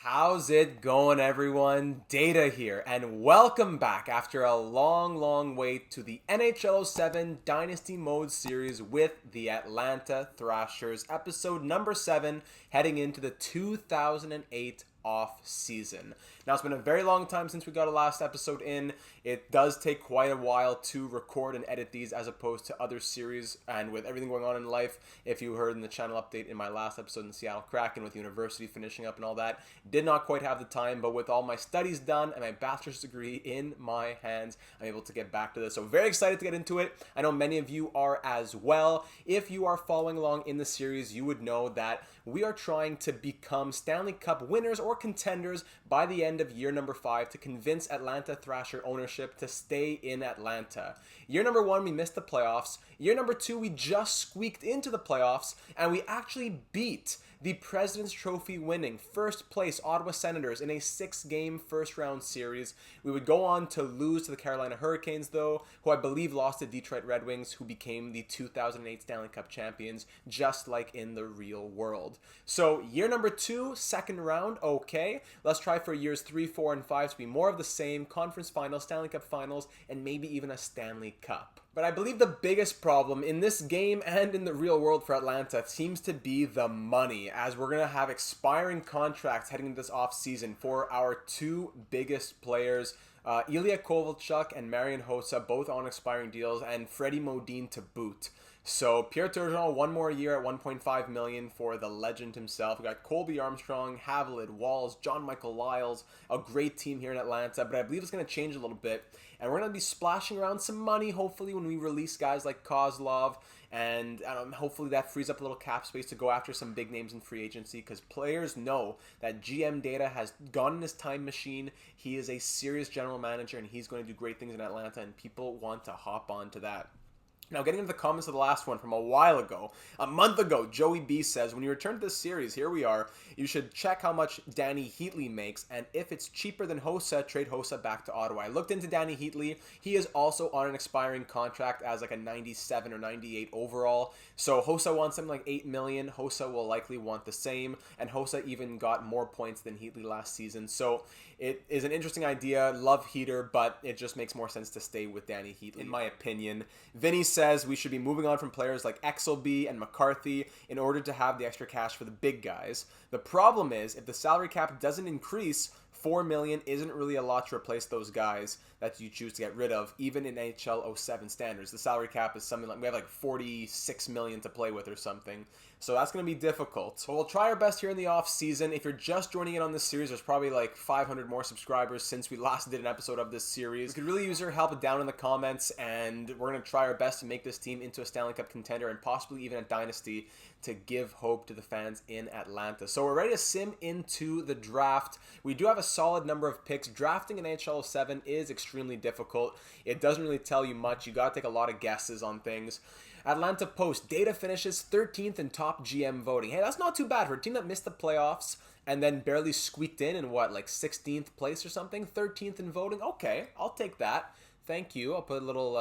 How's it going, everyone? Data here, and welcome back after a long wait to the NHL 07 Dynasty Mode series with the Atlanta Thrashers, episode number 7, heading into the 2008 off-season. Now, it's been a very long time since we got a last episode in. It does take quite a while to record and edit these as opposed to other series, and with everything going on in life, if you heard in the channel update in my last episode in Seattle Kraken with university finishing up and all that, did not quite have the time, but with all my studies done and my bachelor's degree in my hands, I'm able to get back to this. So very excited to get into it. I know many of you are as well. If you are following along in the series, you would know that we are trying to become Stanley Cup winners or contenders by the end of year number 5 to convince Atlanta Thrasher ownership to stay in Atlanta. Year number 1, we missed the playoffs. Year number 2, we just squeaked into the playoffs, and we actually beat the President's Trophy winning first place Ottawa Senators in a 6-game first round series. We would go on to lose to the Carolina Hurricanes, though, who I believe lost to Detroit Red Wings, who became the 2008 Stanley Cup champions, just like in the real world. So year number 2, second round, okay. Let's try for years 3, 4, and 5 to be more of the same: conference finals, Stanley Cup finals, and maybe even a Stanley Cup. But I believe the biggest problem in this game and in the real world for Atlanta seems to be the money, as we're going to have expiring contracts heading into this offseason for our two biggest players, Ilya Kovalchuk and Marian Hossa, both on expiring deals, and Freddie Modin to boot. So Pierre Turgeon, one more year at $1.5 million for the legend himself. We got Colby Armstrong, Havlid, Walls, John Michael Lyles, a great team here in Atlanta, but I believe it's going to change a little bit. And we're going to be splashing around some money, hopefully, when we release guys like Kozlov. And hopefully that frees up a little cap space to go after some big names in free agency, because players know that GM Data has gone in his time machine. He is a serious general manager, and he's going to do great things in Atlanta, and people want to hop on to that. Now, getting into the comments of the last one from a while ago, a month ago, Joey B says, when you return to this series, here we are, you should check how much Danny Heatley makes, and if it's cheaper than Hossa, trade Hossa back to Ottawa. I looked into Danny Heatley. He is also on an expiring contract as like a 97 or 98 overall. So Hossa wants something like $8 million. Hossa will likely want the same, and Hossa even got more points than Heatley last season. So it is an interesting idea. Love Heater, but it just makes more sense to stay with Danny Heatley, in my opinion. Vinny says we should be moving on from players like Exelby and McCarthy in order to have the extra cash for the big guys. The problem is, if the salary cap doesn't increase, $4 million isn't really a lot to replace those guys that you choose to get rid of, even in NHL 07 standards. The salary cap is something like, we have like $46 million to play with or something. So that's going to be difficult. So we'll try our best here in the off season. If you're just joining in on this series, there's probably like 500 more subscribers since we last did an episode of this series. We could really use your help down in the comments, and we're going to try our best to make this team into a Stanley Cup contender and possibly even a dynasty to give hope to the fans in Atlanta. So we're ready to sim into the draft. We do have a solid number of picks. Drafting in NHL 07 is extremely difficult. It doesn't really tell you much. You got to take a lot of guesses on things. Atlanta Post, Data finishes 13th in top GM voting. Hey, that's not too bad for a team that missed the playoffs and then barely squeaked in what, like 16th place or something? 13th in voting? Okay, I'll take that. Thank you. I'll put a little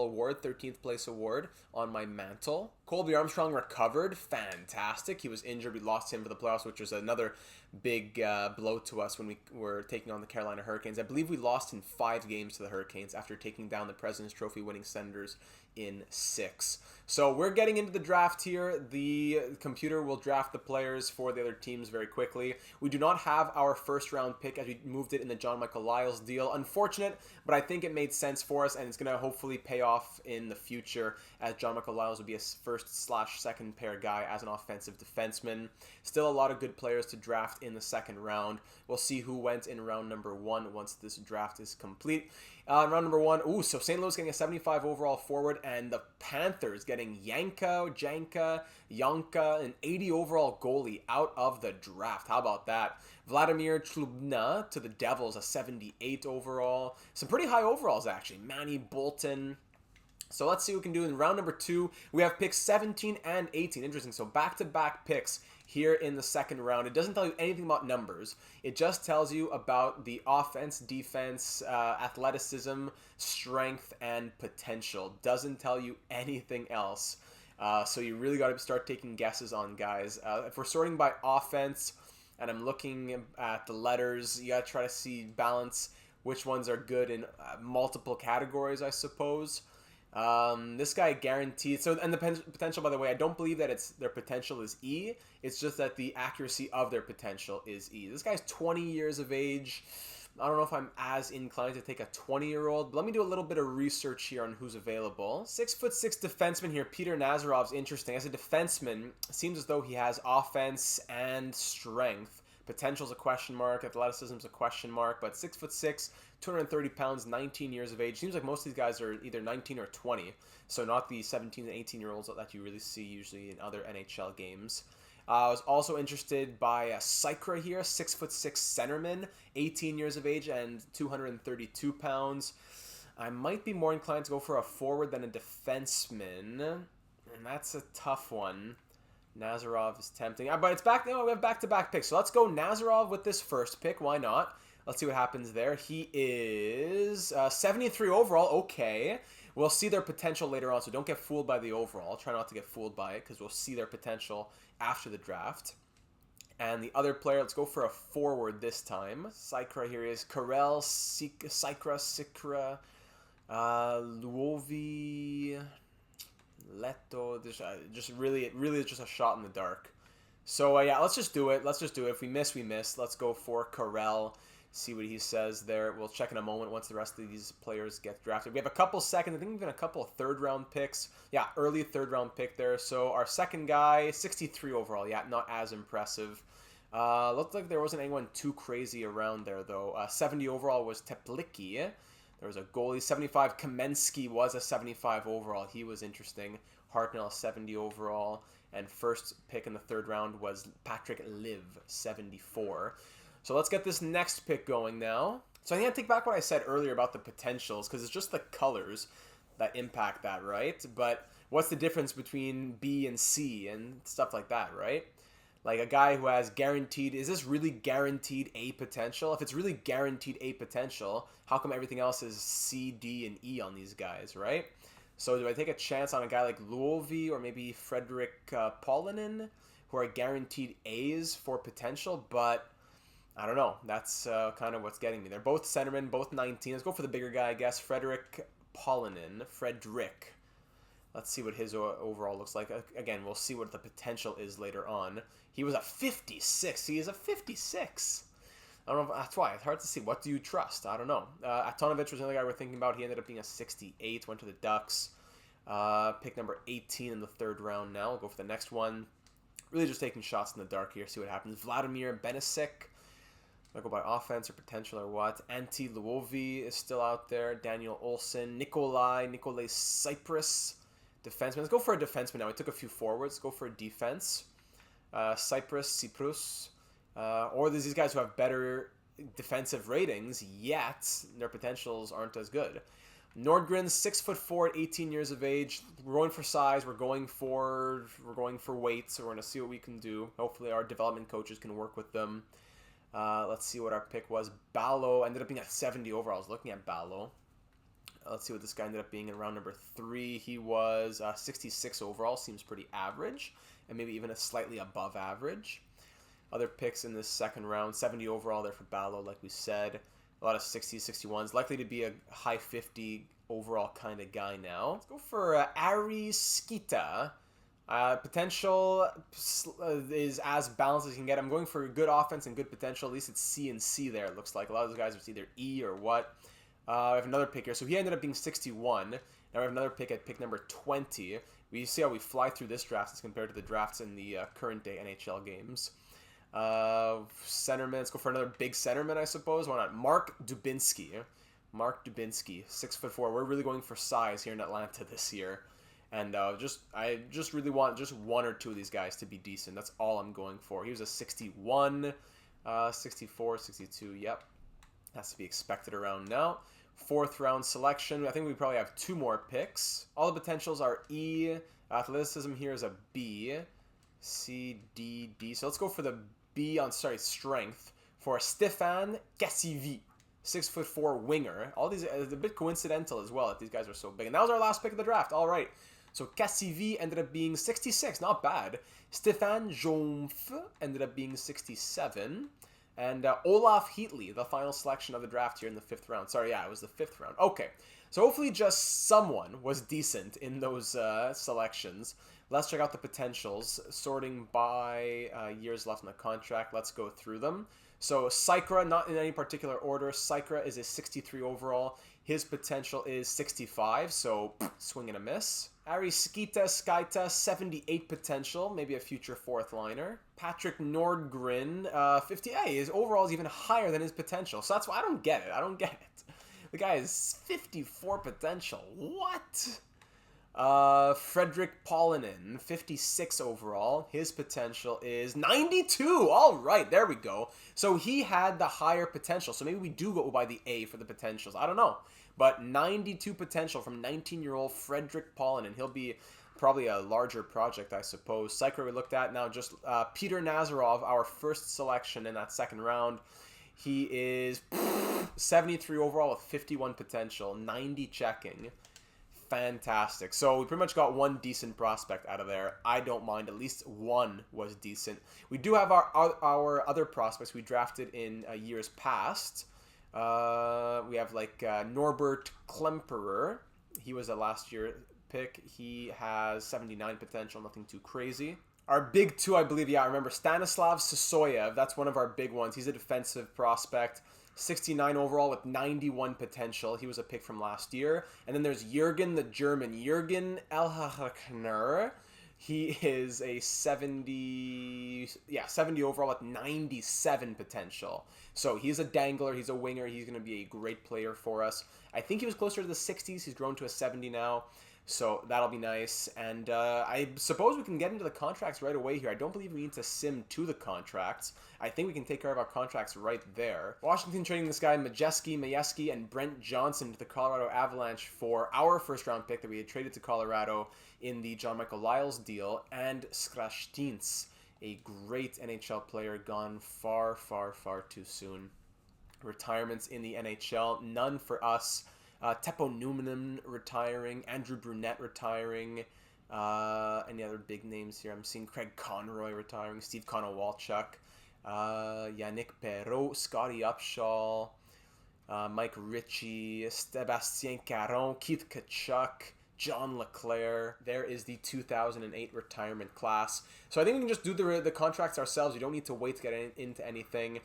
award, 13th place award, on my mantle. Colby Armstrong recovered. Fantastic. He was injured. We lost him for the playoffs, which was another big blow to us when we were taking on the Carolina Hurricanes. I believe we lost in 5 games to the Hurricanes after taking down the President's Trophy winning Senators in 6. So we're getting into the draft here. The computer will draft the players for the other teams very quickly. We do not have our first round pick as we moved it in the John Michael Lyles deal. Unfortunate, but I think it made sense for us, and it's going to hopefully pay off in the future, as John Michael Lyles will be a first/second pair guy as an offensive defenseman. Still a lot of good players to draft in the second round. We'll see who went in round number 1 once this draft is complete. Round number 1, so St. Louis getting a 75 overall forward, and the Panthers getting Janka, an 80 overall goalie out of the draft. How about that? Vladimir Chlubna to the Devils, a 78 overall. Some pretty high overalls, actually. Manny Bolton. So let's see what we can do in round number 2. We have picks 17 and 18. Interesting. So back-to-back picks here in the second round. It doesn't tell you anything about numbers. It just tells you about the offense, defense, athleticism, strength, and potential. Doesn't tell you anything else. So you really got to start taking guesses on guys. If we're sorting by offense, and I'm looking at the letters. You gotta try to see balance which ones are good in multiple categories, I suppose. This guy guaranteed. So, and the potential, by the way, I don't believe that their potential is E. It's just that the accuracy of their potential is E. This guy's 20 years of age. I don't know if I'm as inclined to take a 20-year-old, but let me do a little bit of research here on who's available. 6'6" defenseman here, Peter Nazarov's interesting. As a defenseman, it seems as though he has offense and strength. Potential's a question mark, athleticism's a question mark, but 6'6", 230 pounds, 19 years of age. Seems like most of these guys are either 19 or 20, so not the 17 and 18-year-olds that you really see usually in other NHL games. I was also interested by Sykra here, 6'6" centerman, 18 years of age and 232 pounds. I might be more inclined to go for a forward than a defenseman, and that's a tough one. Nazarov is tempting, but it's back. We have back-to-back picks, so let's go Nazarov with this first pick. Why not? Let's see what happens there. He is 73 overall. Okay. We'll see their potential later on, so don't get fooled by the overall. Try not to get fooled by it, because we'll see their potential after the draft. And the other player, let's go for a forward this time. Sykra here is Karel, Sykra, Luovi, Leto. Just really is just a shot in the dark. So yeah, let's just do it. If we miss, we miss. Let's go for Karel. See what he says there. We'll check in a moment once the rest of these players get drafted. We have a couple seconds, I think even a couple of third-round picks. Yeah, early third-round pick there. So our second guy, 63 overall. Yeah, not as impressive. Looked like there wasn't anyone too crazy around there, though. 70 overall was Teplicki. There was a goalie. 75, Kamensky was a 75 overall. He was interesting. Hartnell, 70 overall. And first pick in the third round was Patrick Liv, 74. So let's get this next pick going now. So I think I take back what I said earlier about the potentials, because it's just the colors that impact that, right? But what's the difference between B and C and stuff like that, right? Like a guy who has guaranteed, is this really guaranteed A potential? If it's really guaranteed A potential, how come everything else is C, D, and E on these guys, right? So do I take a chance on a guy like Luovi or maybe Frederick Polinen, who are guaranteed A's for potential, but I don't know. That's kind of what's getting me. They're both centermen, both 19. Let's go for the bigger guy, I guess. Frederick Polinen. Frederick. Let's see what his overall looks like. Again, we'll see what the potential is later on. He was a 56. He is a 56. I don't know. That's why. It's hard to see. What do you trust? I don't know. Atonovich was another guy we're thinking about. He ended up being a 68. Went to the Ducks. Pick number 18 in the third round now. We'll go for the next one. Really just taking shots in the dark here. See what happens. Vladimir Benesick. I go by offense or potential or what. Antti Luovi is still out there. Daniel Olsen. Nikolai Cyprus. Defenseman. Let's go for a defenseman now. We took a few forwards. Let's go for a defense. Cyprus. Or there's these guys who have better defensive ratings, yet their potentials aren't as good. Nordgren, 6'4", 18 years of age. We're going for size. We're going for weight. So we're going to see what we can do. Hopefully our development coaches can work with them. Let's see what our pick was. Ballo ended up being at 70 overall. I was looking at Ballo. Let's see what this guy ended up being in round number 3. He was 66 overall. Seems pretty average. And maybe even a slightly above average. Other picks in this second round. 70 overall there for Ballo, like we said. A lot of 60s, 61s. Likely to be a high 50 overall kind of guy now. Let's go for Ari Skita. Potential is as balanced as you can get. I'm going for good offense and good potential. At least it's C and C there, it looks like. A lot of those guys are either E or what. We have another pick here. So he ended up being 61. Now we have another pick at pick number 20. We see how we fly through this draft as compared to the drafts in the current day NHL games. Centerman. Let's go for another big centerman, I suppose. Why not? Mark Dubinsky, 6'4". We're really going for size here in Atlanta this year. And I just really want just one or two of these guys to be decent. That's all I'm going for. He was a 61, 64, 62. Yep. Has to be expected around now. Fourth round selection. I think we probably have 2 more picks. All the potentials are E. Athleticism here is a B. C, D, D. So let's go for the B on, strength. For Stefan Cassivi. 6'4" winger. All these, it's a bit coincidental as well that these guys are so big. And that was our last pick of the draft. All right. So Cassivi ended up being 66, not bad. Stéphane Jomph ended up being 67. And Olaf Heatley, the final selection of the draft here in the 5th round. Sorry, yeah, it was the 5th round. Okay, so hopefully just someone was decent in those selections. Let's check out the potentials, sorting by years left in the contract. Let's go through them. So Sykra, not in any particular order. Sykra is a 63 overall. His potential is 65, so swing and a miss. Ari Skeita, 78 potential, maybe a future 4th liner. Patrick Nordgren, 58. His overall is even higher than his potential, so that's why I don't get it. The guy is 54 potential. What? Frederick Polinen, 56 overall. His potential is 92. All right, there we go. So he had the higher potential. So maybe we do go by the A for the potentials. I don't know. But 92 potential from 19-year-old Frederick Polinen. He'll be probably a larger project, I suppose. Psycho we looked at now, just Peter Nazarov, our first selection in that 2nd round. He is 73 overall with 51 potential, 90 checking. Fantastic. So we pretty much got one decent prospect out of there. I don't mind. At least one was decent. We do have our other prospects we drafted in years past. We have like Norbert Klemperer. He was a last year pick. He has 79 potential. Nothing too crazy. Our big two, I believe, yeah, I remember Stanislav Sasoyev. That's one of our big ones. He's a defensive prospect. 69 overall with 91 potential. He was a pick from last year. And then there's Jürgen the German. Jürgen Elhachner. He is a 70 overall with 97 potential. So he's a dangler. He's a winger. He's going to be a great player for us. I think he was closer to the 60s. He's grown to a 70 now. So that'll be nice. And I suppose we can get into the contracts right away here. I don't believe we need to sim to the contracts. I think we can take care of our contracts right there. Washington trading this guy Majewski, and Brent Johnson to the Colorado Avalanche for our 1st round pick that we had traded to Colorado in the John Michael Lyles deal. And Skrastins, a great NHL player, gone far, far, far too soon. Retirements in the NHL, none for us. Teppo Numminen retiring, Andrew Brunette retiring, any other big names here? I'm seeing Craig Conroy retiring, Steve Konowalchuk, Yannick Perreault, Scotty Upshaw, Mike Ritchie, Sebastien Caron, Keith Kachuk, John Leclerc. There is the 2008 retirement class. So I think we can just do the contracts ourselves. You don't need to wait to get into anything.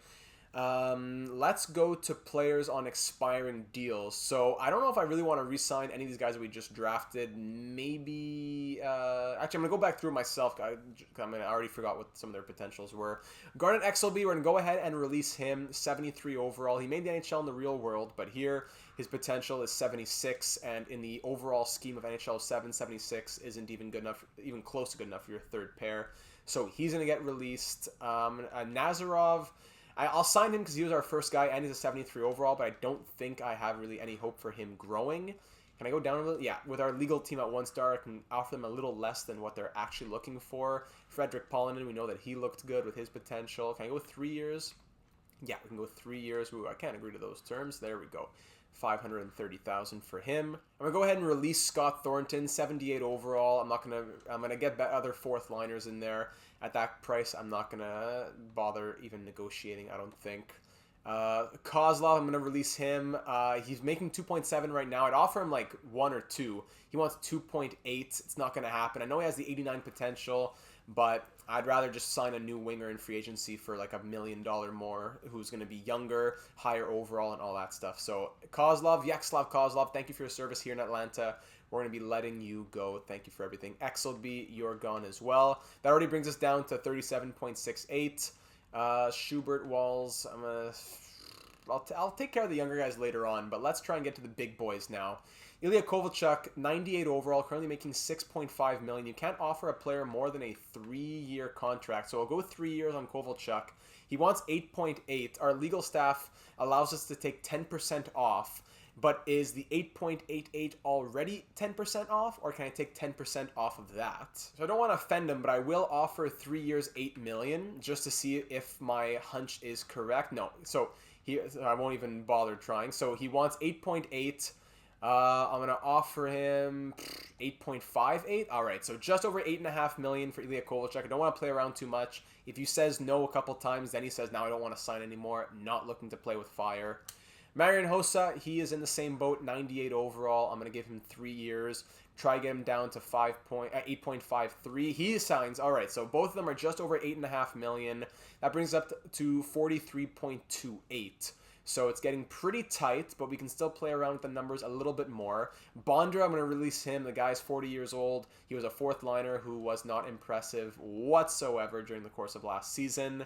Let's go to players on expiring deals. So I don't know if I really want to re-sign any of these guys that we just drafted. Maybe actually I'm gonna go back through myself. I already forgot what some of their potentials were. Garnet Exelby, we're gonna go ahead and release him. 73 overall. He made the NHL in the real world, but here his potential is 76, and in the overall scheme of NHL 7, 76 isn't even good enough, even close to good enough for your 3rd pair. So he's gonna get released. Nazarov, I'll sign him because he was our first guy and he's a 73 overall, but I don't think I have really any hope for him growing. Can I go down a little? Yeah, with our legal team at 1 star, I can offer them a little less than what they're actually looking for. Frederick Polinen, we know that he looked good with his potential. Can I go with 3 years? Yeah, we can go with 3 years. Ooh, I can't agree to those terms. There we go. 530,000 for him. I'm gonna go ahead and release Scott Thornton, 78 overall. I'm gonna get other 4th liners in there. At that price, I'm not gonna bother even negotiating, I don't think. Kozlov, I'm gonna release him. He's making 2.7 right now. I'd offer him like 1 or 2. He wants 2.8. It's not gonna happen. I know he has the 89 potential, but I'd rather just sign a new winger in free agency for like $1 million more, who's going to be younger, higher overall, and all that stuff. So Vyacheslav Kozlov, thank you for your service here in Atlanta. We're going to be letting you go. Thank you for everything. Exelby, you're gone as well. That already brings us down to 37.68. Schubert, Walls, I'll take care of the younger guys later on, but let's try and get to the big boys now. Ilya Kovalchuk, 98 overall, currently making $6.5 million. You can't offer a player more than a 3-year contract, so I'll go with 3 years on Kovalchuk. He wants 8.8. Our legal staff allows us to take 10% off, but is the 8.88 already 10% off, or can I take 10% off of that? So I don't want to offend him, but I will offer 3 years, $8 million, just to see if my hunch is correct. No, so I won't even bother trying. So he wants 8.8. I'm going to offer him 8.58. All right, so just over 8.5 million for Ilya Kovalchuk. I don't want to play around too much. If he says no a couple times, then he says, now I don't want to sign anymore. Not looking to play with fire. Marian Hossa, he is in the same boat, 98 overall. I'm going to give him 3 years. Try to get him down to 8.53. He signs. All right, so both of them are just over 8.5 million. That brings up to 43.28. So it's getting pretty tight, but we can still play around with the numbers a little bit more. Bondra, I'm going to release him. The guy's 40 years old. He was a fourth liner who was not impressive whatsoever during the course of last season.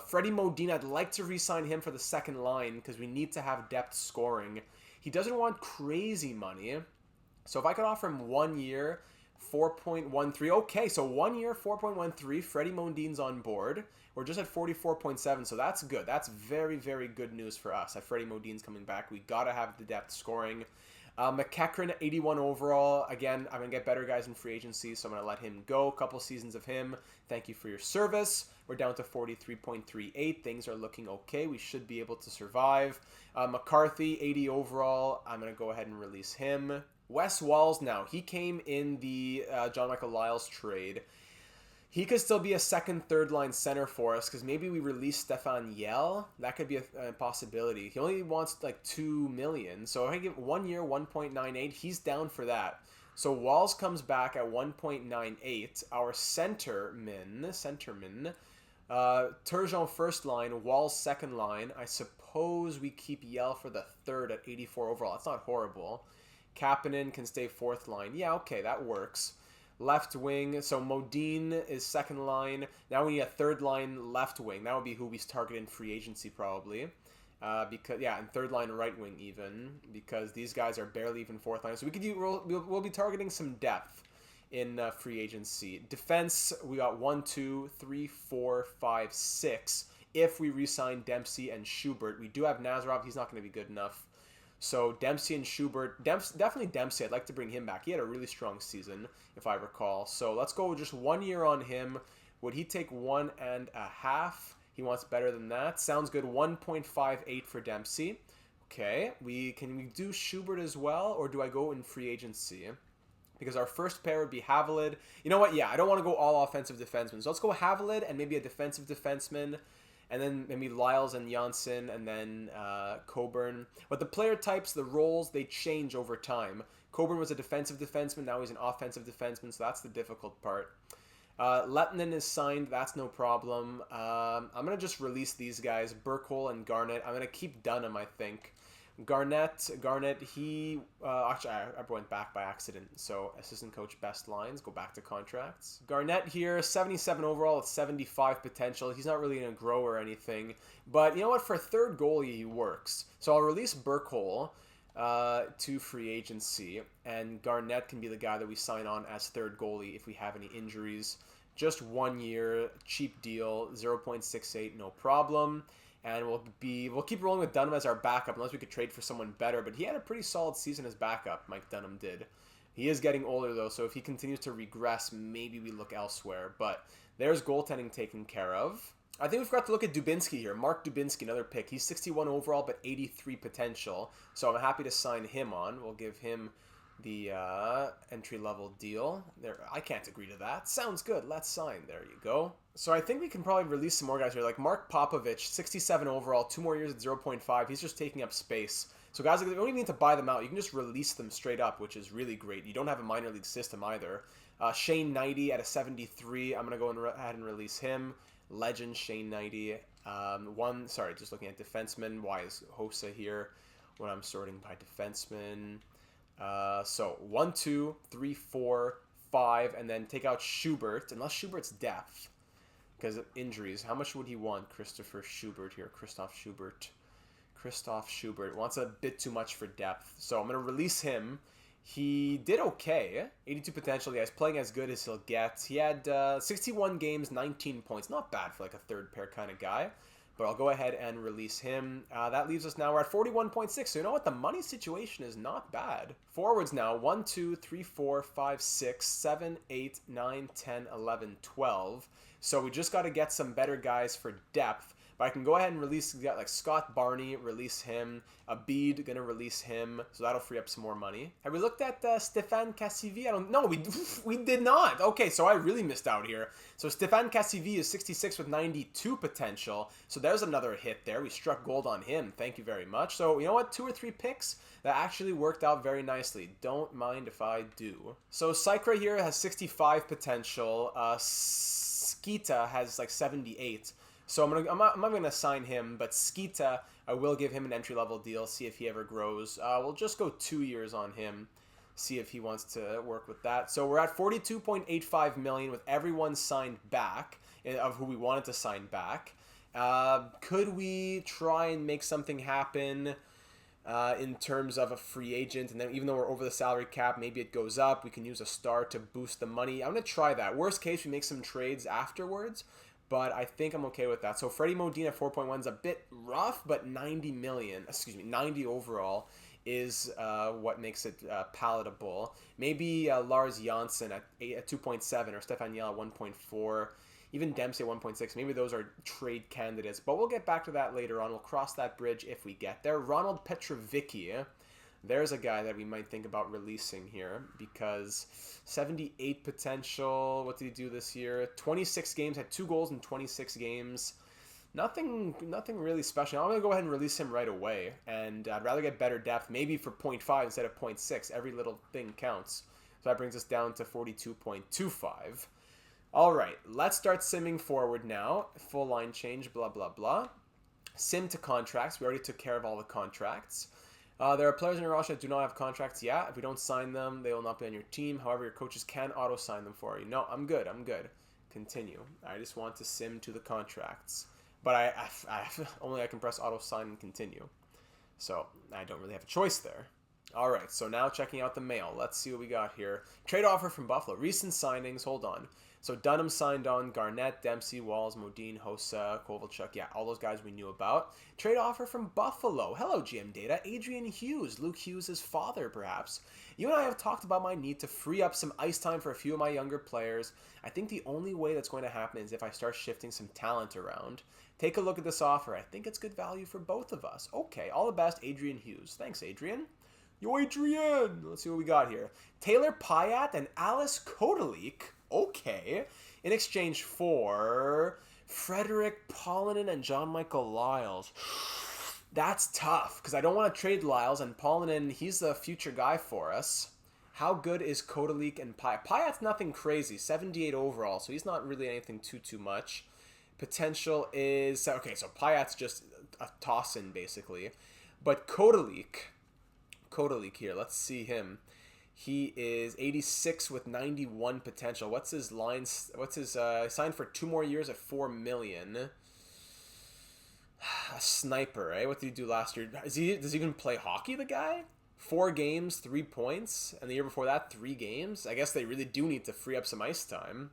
Freddie Modin, I'd like to re-sign him for the second line because we need to have depth scoring. He doesn't want crazy money. So if I could offer him 1 year, 4.13. Okay, so 1 year, 4.13. Freddie Modin's on board. We're just at 44.7, so that's good. That's very, very good news for us. That Freddie Modin's coming back. We got to have the depth scoring. McEachran, 81 overall. Again, I'm going to get better guys in free agency, so I'm going to let him go. A couple seasons of him. Thank you for your service. We're down to 43.38. Things are looking okay. We should be able to survive. McCarthy, 80 overall. I'm going to go ahead and release him. Wes Walls now. He came in the John Michael Lyles trade. He could still be a second, third line center for us because maybe we release Stefan Yell. That could be a possibility. He only wants like 2 million. So if I give 1 year, 1.98, he's down for that. So Walls comes back at 1.98. Our centerman, Turgeon first line, Walls second line. I suppose we keep Yell for the third at 84 overall. That's not horrible. Kapanen can stay fourth line. Yeah, okay, that works. Left wing, so Modin is second line. Now we need a third line left wing. That would be who we target in free agency probably. And third line right wing even, because these guys are barely even fourth line. So we'll be targeting some depth in free agency. Defense, we got 1, 2, 3, 4, 5, 6. If we re-sign Dempsey and Schubert, we do have Nazarov. He's not going to be good enough. So Dempsey and Schubert, definitely Dempsey. I'd like to bring him back. He had a really strong season, if I recall. So let's go with just 1 year on him. Would he take 1.5? He wants better than that. Sounds good. 1.58 for Dempsey. Okay. Can we do Schubert as well, or do I go in free agency? Because our first pair would be Havelid. You know what? Yeah, I don't want to go all offensive defensemen. So let's go Havelid and maybe a defensive defenseman. And then maybe Lyles and Janssen, and then Coburn. But the player types, the roles, they change over time. Coburn was a defensive defenseman, now he's an offensive defenseman, so that's the difficult part. Lettinen is signed, that's no problem. I'm going to just release these guys, Burkholz and Garnett. I'm going to keep Dunham, I think. Garnett, he... actually, I went back by accident. So, assistant coach, best lines. Go back to contracts. Garnett here, 77 overall with 75 potential. He's not really going to grow or anything. But, you know what? For a third goalie, he works. So, I'll release Burkholz to free agency. And Garnett can be the guy that we sign on as third goalie if we have any injuries. Just 1 year, cheap deal, 0.68, no problem. And we'll keep rolling with Dunham as our backup unless we could trade for someone better. But he had a pretty solid season as backup, Mike Dunham did. He is getting older, though, so if he continues to regress, maybe we look elsewhere. But there's goaltending taken care of. I think we forgot to look at Dubinsky here. Mark Dubinsky, another pick. He's 61 overall, but 83 potential. So I'm happy to sign him on. We'll give him the entry-level deal. There, I can't agree to that. Sounds good. Let's sign. There you go. So I think we can probably release some more guys here, like Mark Popovich, 67 overall, 2 more years at 0.5. He's just taking up space. So guys, you don't even need to buy them out. You can just release them straight up, which is really great. You don't have a minor league system either. Shane Knighty at a 73. I'm going to go ahead and release him. Legend Shane Knighty. Just looking at defensemen. Why is Hossa here when I'm sorting by defensemen? So 1, 2, 3, 4, 5, and then take out Schubert, unless Schubert's depth. Because of injuries. How much would he want, Christoph Schubert wants a bit too much for depth. So I'm going to release him. He did okay. 82 potential. Yeah, he's playing as good as he'll get. He had 61 games, 19 points. Not bad for like a third pair kind of guy. But I'll go ahead and release him. That leaves us now. We're at 41.6. So you know what? The money situation is not bad. Forwards now. 1, 2, 3, 4, 5, 6, 7, 8, 9, 10, 11, 12. So we just got to get some better guys for depth. But I can go ahead and release, like Scott Barney, release him. Abid, gonna release him, so that'll free up some more money. Have we looked at Stéphane Cassivi? I don't know. We did not. Okay, so I really missed out here. So Stéphane Cassivi is 66 with 92 potential. So there's another hit there. We struck gold on him. Thank you very much. So you know what? 2 or 3 picks that actually worked out very nicely. Don't mind if I do. So Sykra here has 65 potential. Skeeta has like 78. So I'm not gonna sign him, but Skeeta, I will give him an entry-level deal, see if he ever grows. We'll just go 2 years on him, see if he wants to work with that. So we're at 42.85 million with everyone signed back, of who we wanted to sign back. Could we try and make something happen in terms of a free agent? And then even though we're over the salary cap, maybe it goes up. We can use a star to boost the money. I'm going to try that. Worst case, we make some trades afterwards. But I think I'm okay with that. So Freddie Modine at 4.1 is a bit rough, but 90 overall is what makes it palatable. Maybe Lars Janssen at 2.7 or Stefan Yell at 1.4, even Dempsey at 1.6. Maybe those are trade candidates, but we'll get back to that later on. We'll cross that bridge if we get there. Ronald Petrovicki, there's a guy that we might think about releasing here because 78 potential. What did he do this year? 26 games, had 2 goals in 26 games. Nothing really special. I'm going to go ahead and release him right away, and I'd rather get better depth, maybe for 0.5 instead of 0.6. Every little thing counts. So that brings us down to 42.25. All right, let's start simming forward now. Full line change, blah, blah, blah. Sim to contracts. We already took care of all the contracts. There are players in your roster that do not have contracts. Yeah, if we don't sign them, they will not be on your team. However, your coaches can auto-sign them for you. No, I'm good. Continue. I just want to sim to the contracts. But I only I can press auto-sign and continue. So I don't really have a choice there. All right, so now checking out the mail. Let's see what we got here. Trade offer from Buffalo. Recent signings. Hold on. So Dunham signed on, Garnett, Dempsey, Walls, Modine, Hossa, Kovalchuk. Yeah, all those guys we knew about. Trade offer from Buffalo. Hello, GM Data. Adrian Hughes, Luke Hughes' father, perhaps. You and I have talked about my need to free up some ice time for a few of my younger players. I think the only way that's going to happen is if I start shifting some talent around. Take a look at this offer. I think it's good value for both of us. Okay, all the best, Adrian Hughes. Thanks, Adrian. Yo, Adrian! Let's see what we got here. Taylor Pyatt and Alice Kodalik. Okay. In exchange for Frederick Paulinen and John Michael Lyles. That's tough, because I don't want to trade Lyles, and Paulinen, he's the future guy for us. How good is Kodalik and Pyatt? Pyatt's nothing crazy. 78 overall, so he's not really anything too much. Potential is... Okay, so Pyatt's just a toss-in, basically. But Kodalik here, let's see him. He is 86 with 91 potential. What's his lines? What's his signed for 2 more years at $4 million? A sniper, eh? What did he do last year? Does he even play hockey, the guy? 4 games, 3 points, and the year before that 3 games. I guess they really do need to free up some ice time.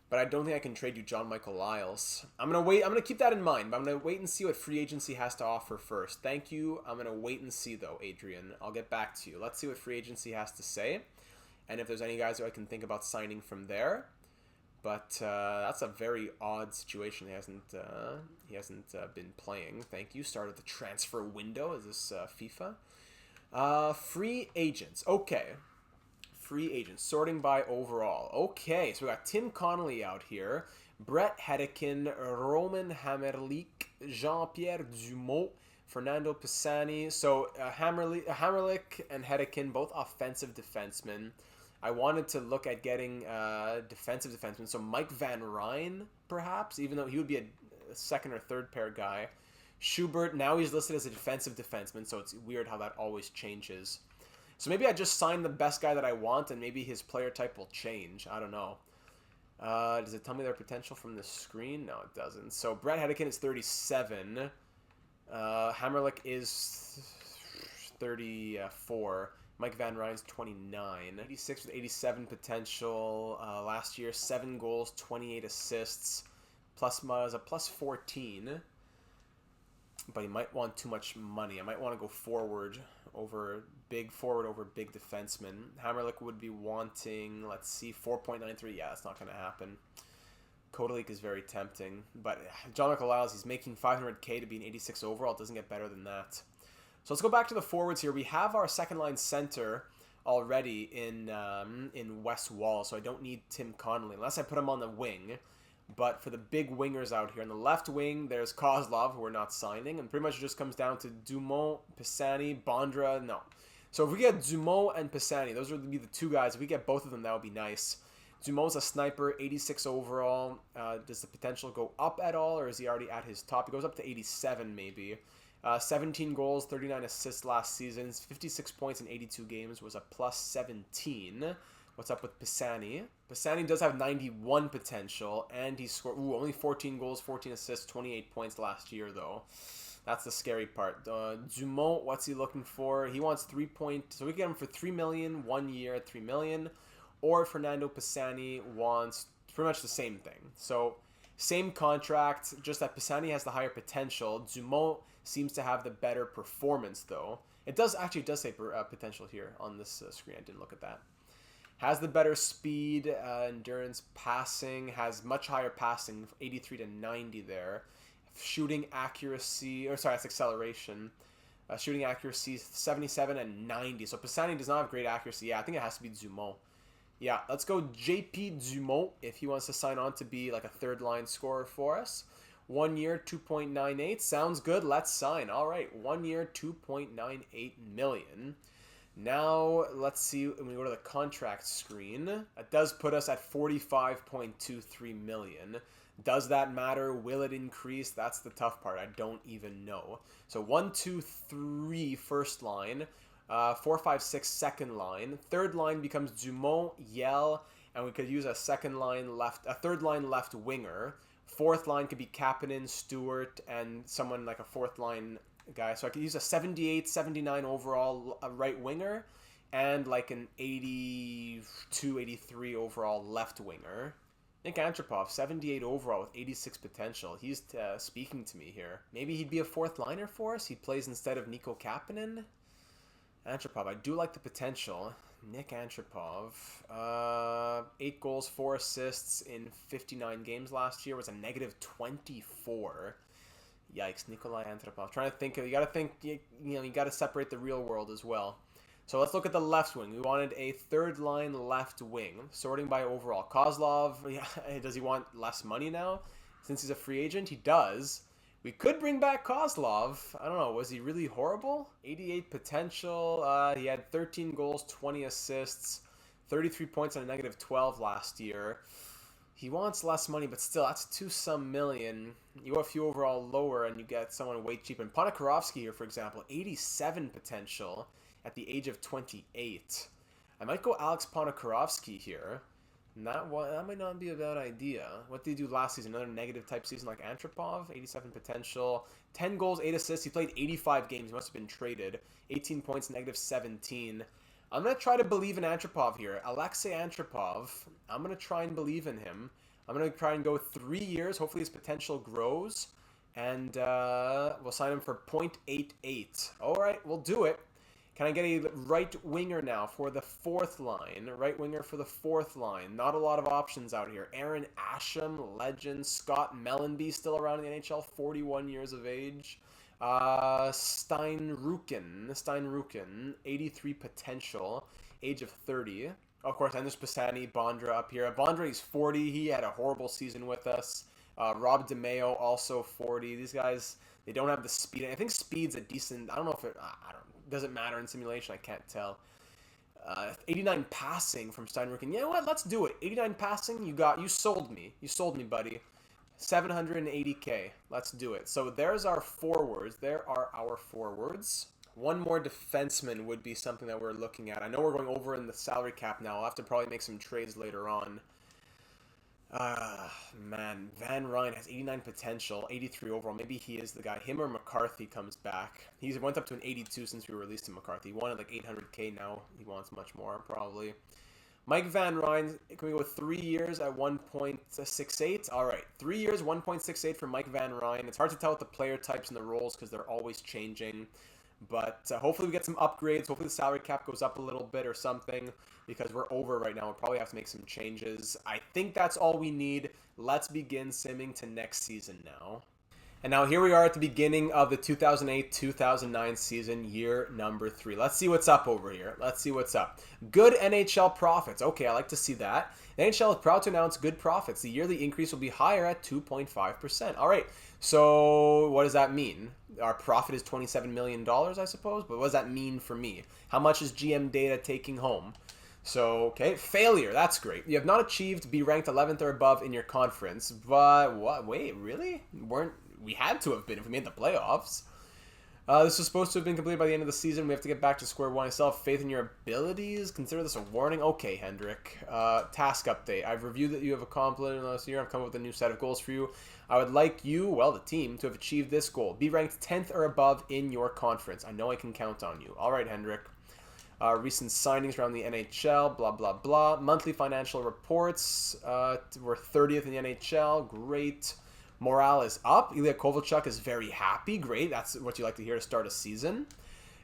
But I don't think I can trade you John Michael Lyles. I'm going to wait. I'm going to keep that in mind. But I'm going to wait and see what free agency has to offer first. Thank you. I'm going to wait and see, though, Adrian. I'll get back to you. Let's see what free agency has to say. And if there's any guys who I can think about signing from there. But that's a very odd situation. He hasn't been playing. Thank you. Started the transfer window. Is this FIFA? Free agents. Okay. Free agents, sorting by overall. Okay, so we got Tim Connolly out here, Brett Hedican, Roman Hammerlich, Jean-Pierre Dumont, Fernando Pisani. So Hammerlich and Hedican, both offensive defensemen. I wanted to look at getting defensive defensemen. So Mike Van Ryn, perhaps, even though he would be a second or third pair guy. Schubert, now he's listed as a defensive defenseman, so it's weird how that always changes. So maybe I just sign the best guy that I want, and maybe his player type will change. I don't know. Does it tell me their potential from the screen? No, it doesn't. So Brett Hedican is 37. Hammerlich is 34. Mike Van Ryn's 29. 86 with 87 potential. Last year, 7 goals, 28 assists. Plus was a plus 14. But he might want too much money. I might want to go forward over big defenseman. Hammerlich would be wanting, let's see, 4.93. Yeah, that's not going to happen. Kodalik is very tempting, but John Nicolau, he's making 500K to be an 86 overall. It doesn't get better than that. So let's go back to the forwards here. We have our second line center already in Wes Wall, so I don't need Tim Connolly unless I put him on the wing. But for the big wingers out here, on the left wing, there's Kozlov, who we're not signing, and pretty much it just comes down to Dumont, Pisani, Bondra, no. So if we get Dumont and Pisani, those would be the two guys. If we get both of them, that would be nice. Dumont's a sniper, 86 overall. Does the potential go up at all, or is he already at his top? He goes up to 87 maybe. 17 goals, 39 assists last season, 56 points in 82 games, was a plus 17. What's up with Pisani? Pisani does have 91 potential, and he scored only 14 goals, 14 assists, 28 points last year, though. That's the scary part. Dumont, what's he looking for? He wants 3 points, so we get him for 3 million, 1 year at 3 million. Or Fernando Pisani wants pretty much the same thing. So same contract, just that Pisani has the higher potential. Dumont seems to have the better performance, though. It does say potential here on this screen. I didn't look at that. Has the better speed, endurance, passing, has much higher passing, 83 to 90 there. Shooting accuracy, that's acceleration. Shooting accuracy, 77 and 90. So Pisani does not have great accuracy. Yeah, I think it has to be Dumont. Yeah, let's go JP Dumont if he wants to sign on to be like a third-line scorer for us. 1 year, 2.98. Sounds good. Let's sign. All right, 1 year, 2.98 million. Now, let's see when we go to the contract screen. That does put us at 45.23 million. Does that matter? Will it increase? That's the tough part. I don't even know. So 1, 2, 3 first line. 4, 5, 6 second line. Third line becomes Dumont, Yell, and we could use a third line left winger. Fourth line could be Kapanen, Stewart, and someone like a fourth line guy. So I could use a 78, 79 overall right winger, and like an 82, 83 overall left winger. Nick Antropov, 78 overall with 86 potential. He's speaking to me here. Maybe he'd be a fourth liner for us. He plays instead of Nico Kapanen. Antropov, I do like the potential. Nick Antropov, 8 goals, 4 assists in 59 games last year, was a negative 24. Yikes, Nikolai Antropov. Trying to think, you got to separate the real world as well. So let's look at the left wing. We wanted a third line left wing, sorting by overall. Kozlov, does he want less money now? Since he's a free agent, he does. We could bring back Kozlov. I don't know. Was he really horrible? 88 potential. He had 13 goals, 20 assists, 33 points on a negative 12 last year. He wants less money, but still, that's 2-some million. You go a few overall lower, and you get someone way cheaper. And Ponikarovsky here, for example, 87 potential at the age of 28. I might go Alex Ponikarovsky here. That might not be a bad idea. What did he do last season? Another negative type season like Antropov. 87 potential. 10 goals, 8 assists. He played 85 games. He must have been traded. 18 points, negative 17. I'm going to try to believe in Antropov here. Alexei Antropov. I'm going to try and believe in him. I'm going to try and go 3 years. Hopefully his potential grows. And we'll sign him for 0.88. All right, we'll do it. Can I get a right winger now for the fourth line? Right winger for the fourth line. Not a lot of options out here. Aaron Asham, legend. Scott Mellenby, still around in the NHL, 41 years of age. Steinruken, 83 potential, age of 30. Of course, and there's Pisani, Bondra up here. Bondra, he's 40. He had a horrible season with us. Rob DeMeo, also 40. These guys, they don't have the speed. I think speed's a decent... I don't know if it... doesn't matter in simulation. I can't tell. 89 passing from Steinrucken. You know what? Let's do it. 89 passing. You sold me. You sold me, buddy. 780K. Let's do it. So there's our forwards. There are our forwards. One more defenseman would be something that we're looking at. I know we're going over in the salary cap now. I'll have to probably make some trades later on. Man, Van Ryn has 89 potential, 83 overall. Maybe he is the guy. Him or McCarthy comes back. He went up to an 82 since we released him, McCarthy. He wanted like 800K now. He wants much more, probably. Mike Van Ryn, can we go 3 years at 1.68? All right, 3 years, 1.68 for Mike Van Ryn. It's hard to tell with the player types and the roles because they're always changing. But hopefully we get some upgrades. Hopefully the salary cap goes up a little bit or something, because we're over right now. We'll probably have to make some changes. I think that's all we need. Let's begin simming to next season now. And now here we are at the beginning of the 2008-2009 season, year number 3. Let's see what's up over here. Let's see what's up. Good NHL profits. Okay, I like to see that. The NHL is proud to announce good profits. The yearly increase will be higher at 2.5%. All right, so what does that mean? Our profit is $27 million, I suppose, but what does that mean for me? How much is GM Data taking home? So, okay, failure, that's great. You have not achieved to be ranked 11th or above in your conference, but what? Wait, really? We had to have been if we made the playoffs. This was supposed to have been completed by the end of the season. We have to get back to square one. I still have faith in your abilities. Consider this a warning. Okay, Hendrik. Task update. I've reviewed that you have accomplished last year. I've come up with a new set of goals for you. I would like you, well, the team, to have achieved this goal. Be ranked 10th or above in your conference. I know I can count on you. All right, Hendrik. Recent signings around the NHL, blah, blah, blah. Monthly financial reports. We're 30th in the NHL. Great. Morale is up. Ilya Kovalchuk is very happy. Great. That's what you like to hear to start a season.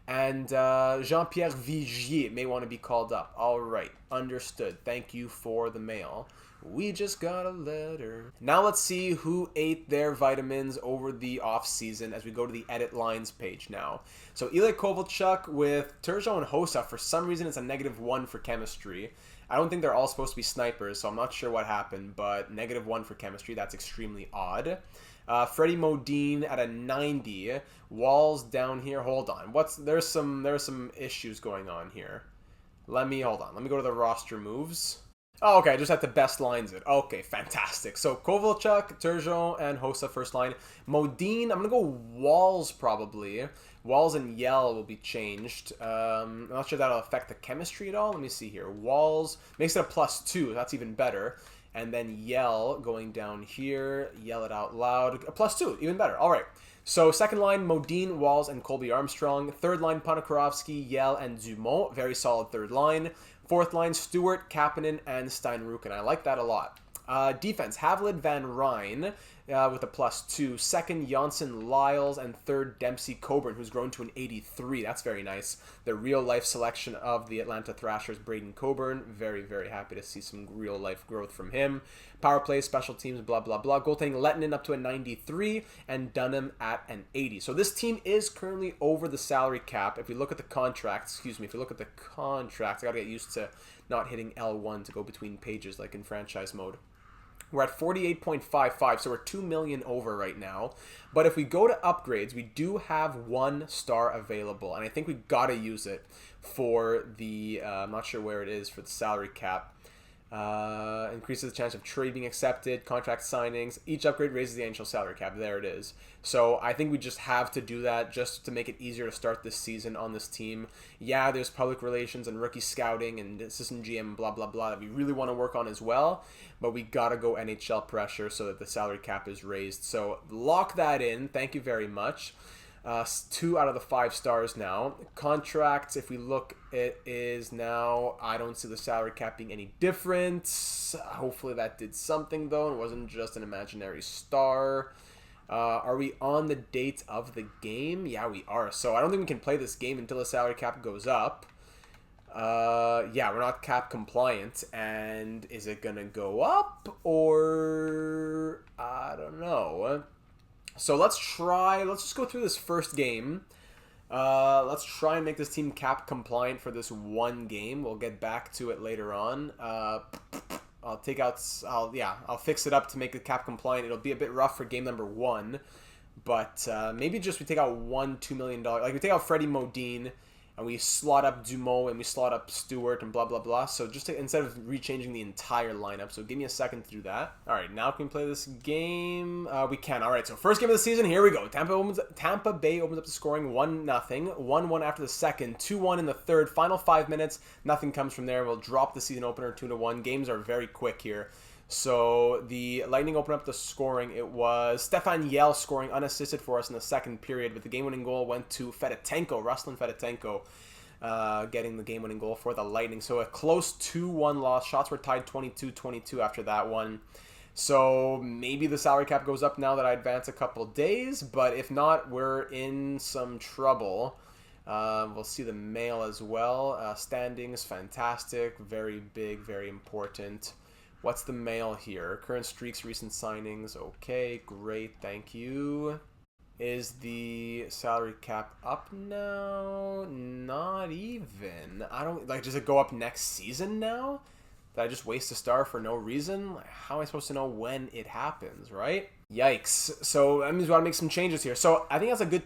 And Jean-Pierre Vigier may want to be called up. All right. Understood. Thank you for the mail. We just got a letter. Now let's see who ate their vitamins over the off-season as we go to the edit lines page now. So Ilya Kovalchuk with Turgeon and Hossa. For some reason, it's a -1 for chemistry. I don't think they're all supposed to be snipers, so I'm not sure what happened, but -1 for chemistry, that's extremely odd. Freddie Modine at a 90. Walls down here. Hold on. There's some issues going on here. Let me go to the roster moves. Oh, okay, I just had to best lines it. Okay, fantastic. So Kovalchuk, Turgeon, and Hossa first line. Modine, I'm going to go Walls probably. Walls and Yell will be changed. I'm not sure that'll affect the chemistry at all. Let me see here. Walls makes it a +2. That's even better. And then Yell going down here. Yell it out loud. A +2. Even better. All right. So second line, Modine, Walls, and Colby Armstrong. Third line, Ponikarovsky, Yell, and Dumont. Very solid third line. Fourth line, Stewart, Kapanen, and Steinruck. I like that a lot. Defense, Havlid, Van Ryn with a +2. Second, Janssen, Lyles, and third, Dempsey, Coburn, who's grown to an 83. That's very nice. The real-life selection of the Atlanta Thrashers, Braden Coburn. Very, very happy to see some real-life growth from him. Power play, special teams, blah, blah, blah. Goaltending, Lettinen up to a 93, and Dunham at an 80. So this team is currently over the salary cap. If we look at the contracts, I got to get used to not hitting L1 to go between pages like in franchise mode. We're at 48.55, so we're 2 million over right now. But if we go to upgrades, we do have 1 star available, and I think we got to use it for the, I'm not sure where it is, for the salary cap. Increases the chance of trade being accepted, contract signings. Each upgrade raises the NHL salary cap. There it is. So I think we just have to do that just to make it easier to start this season on this team. Yeah, there's public relations and rookie scouting and assistant GM, blah, blah, blah, that we really want to work on as well. But we got to go NHL pressure so that the salary cap is raised. So lock that in. Thank you very much. 2 out of the 5 stars now. Contracts, if we look, it is now, I don't see the salary cap being any different. Hopefully that did something, though. It wasn't just an imaginary star. Are we on the date of the game? Yeah, we are. So I don't think we can play this game until the salary cap goes up. Yeah, we're not cap compliant. And is it going to go up? Or I don't know. So let's just go through this first game. Let's try and make this team cap compliant for this one game. We'll get back to it later on. I'll fix it up to make it cap compliant. It'll be a bit rough for game number 1, but maybe just we take out $2 million. Like we take out Freddie Modine, and we slot up Dumont, and we slot up Stewart, and blah, blah, blah. So just instead of rechanging the entire lineup. So give me a second to do that. All right, now can we play this game? We can. All right, so first game of the season, here we go. Tampa Bay opens up the scoring 1-0. 1-1 after the second, 2-1 in the third. Final 5 minutes, nothing comes from there. We'll drop the season opener 2-1. Games are very quick here. So the Lightning opened up the scoring. It was Stefan Yell scoring unassisted for us in the second period, but the game-winning goal went to Fedotenko, Ruslan Fedotenko, getting the game-winning goal for the Lightning. So a close 2-1 loss. Shots were tied 22-22 after that one. So maybe the salary cap goes up now that I advance a couple days, but if not, we're in some trouble. We'll see the mail as well. Standings, fantastic, very big, very important. What's the mail here? Current streaks, recent signings. Okay, great, thank you. Is the salary cap up now? Not even. I don't, like, does it go up next season now? Did I just waste a star for no reason? Like, how am I supposed to know when it happens, right? Yikes. So that means we want to make some changes here. So I think that's a good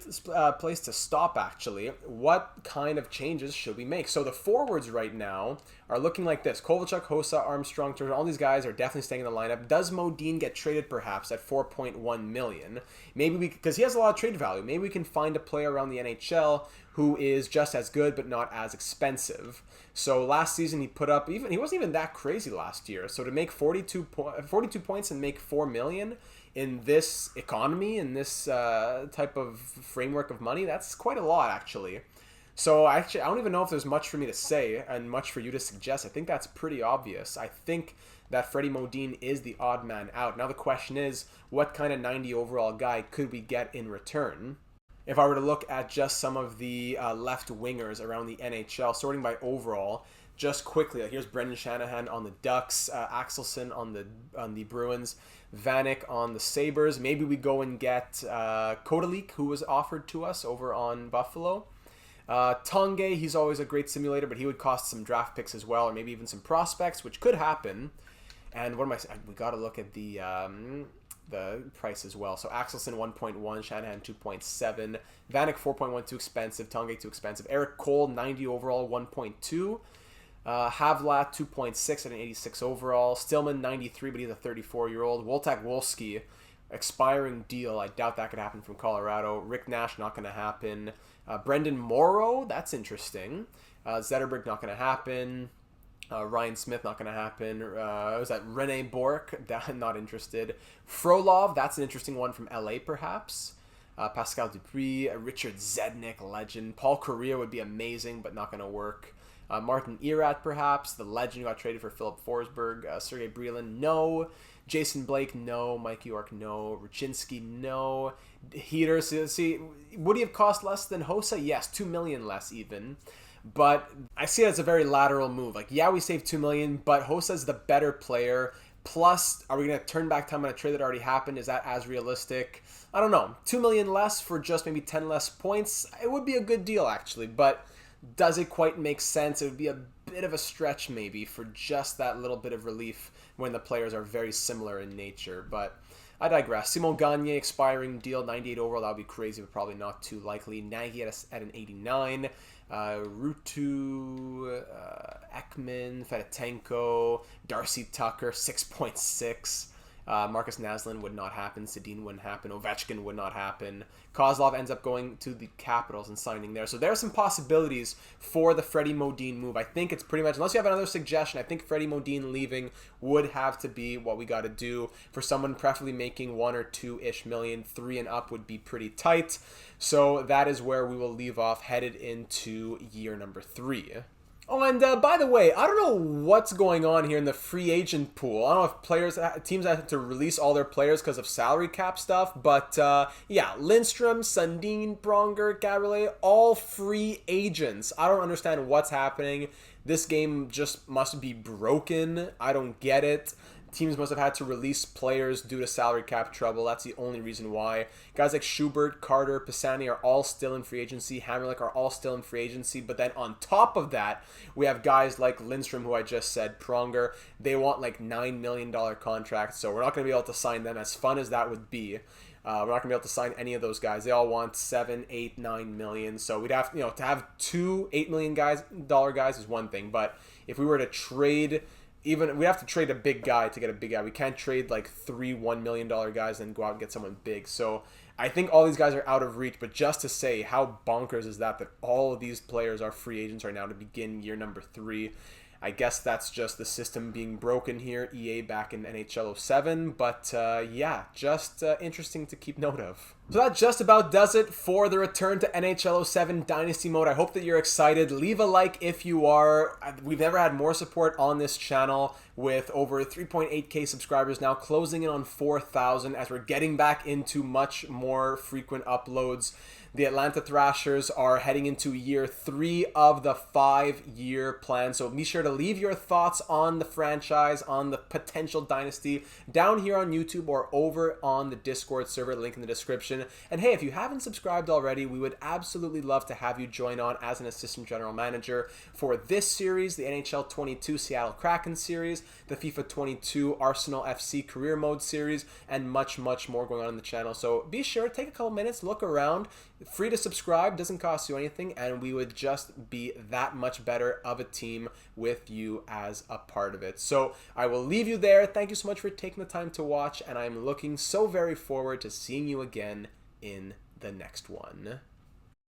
place to stop, actually. What kind of changes should we make? So the forwards right now are looking like this. Kovalchuk, Hossa, Armstrong, Turner, all these guys are definitely staying in the lineup. Does Modine get traded perhaps at $4.1 million? Maybe we, because he has a lot of trade value, maybe we can find a player around the NHL who is just as good but not as expensive. So last season he put up, he wasn't even that crazy last year. So to make 42 points and make $4 million in this economy, in this type of framework of money, that's quite a lot, actually. So I don't even know if there's much for me to say and much for you to suggest. I think that's pretty obvious. I think that Freddie Modine is the odd man out. Now the question is, what kind of 90 overall guy could we get in return? If I were to look at just some of the left wingers around the NHL, sorting by overall, just quickly, here's Brendan Shanahan on the Ducks, Axelson on the Bruins, Vanek on the Sabres. Maybe we go and get Kodalik, who was offered to us over on Buffalo. Tanguay, he's always a great simulator, but he would cost some draft picks as well, or maybe even some prospects, which could happen. And what am I saying? We got to look at the price as well. So Axelson 1.1, Shanahan 2.7, Vanek 4.1 too expensive, Tanguay too expensive, Eric Cole 90 overall 1.2. Havlat 2.6 at an 86 overall. Stillman 93, but he's a 34-year-old. Woltak Wolski, expiring deal. I doubt that could happen from Colorado. Rick Nash, not going to happen. Brendan Morrow, that's interesting. Zetterberg, not going to happen. Ryan Smith, not going to happen. Was that Rene Bourque? Not interested. Frolov, that's an interesting one from LA, perhaps. Pascal Dupuis, Richard Zednik, legend. Paul Correa would be amazing, but not going to work. Martin Erat, perhaps, the legend who got traded for Philip Forsberg. Sergei Brylin, no. Jason Blake, no. Mike York, no. Ruchinski, no. Heater, see, would he have cost less than Hossa? Yes, $2 million less even. But I see it as a very lateral move. Like, yeah, we saved $2 million, but Hossa's the better player. Plus, are we going to turn back time on a trade that already happened? Is that as realistic? I don't know. $2 million less for just maybe 10 less points. It would be a good deal, actually, but does it quite make sense? It would be a bit of a stretch maybe for just that little bit of relief when the players are very similar in nature, but I digress. Simone Gagne, expiring deal, 98 overall. That would be crazy, but probably not too likely. Nagy at an 89. Rutu, Ekman, Fedotenko, Darcy Tucker, 6.6. Marcus Naslin would not happen. Sedin wouldn't happen. Ovechkin would not happen. Kozlov ends up going to the Capitals and signing there. So there are some possibilities for the Freddie Modine move. I think it's pretty much, unless you have another suggestion, I think Freddie Modine leaving would have to be what we got to do. For someone preferably making 1 or 2-ish million, 3 and up would be pretty tight. So that is where we will leave off headed into year number 3. Oh, and by the way, I don't know what's going on here in the free agent pool. I don't know if teams have to release all their players because of salary cap stuff, but yeah, Lindstrom, Sundin, Pronger, Gabriele, all free agents. I don't understand what's happening. This game just must be broken. I don't get it. Teams must have had to release players due to salary cap trouble. That's the only reason why. Guys like Schubert, Carter, Pisani are all still in free agency. Hammerlick are all still in free agency. But then on top of that, we have guys like Lindstrom, who I just said, Pronger. They want like $9 million contracts. So we're not going to be able to sign them, as fun as that would be. We're not going to be able to sign any of those guys. They all want 7, 8, 9 million. So we'd have, to have 2 $8 million dollar guys is one thing. But if we were to trade, even we have to trade a big guy to get a big guy. We can't trade like 3 $1 million guys and go out and get someone big. So I think all these guys are out of reach. But just to say, how bonkers is that all of these players are free agents right now to begin year number 3. I guess that's just the system being broken here. EA back in NHL 07. But yeah, just interesting to keep note of. So that just about does it for the return to NHL 07 Dynasty Mode. I hope that you're excited. Leave a like if you are. We've never had more support on this channel, with over 3.8k subscribers now, closing in on 4,000 as we're getting back into much more frequent uploads. The Atlanta Thrashers are heading into year 3 of the 5-year plan. So be sure to leave your thoughts on the franchise, on the potential dynasty, down here on YouTube or over on the Discord server, link in the description. And hey, if you haven't subscribed already, we would absolutely love to have you join on as an assistant general manager for this series, the NHL 22 Seattle Kraken series, the FIFA 22 Arsenal FC Career Mode series, and much more going on in the channel. So be sure to take a couple minutes, look around. Free to subscribe, doesn't cost you anything, and we would just be that much better of a team with you as a part of it. So I will leave you there. Thank you so much for taking the time to watch, and I'm looking so very forward to seeing you again in the next one.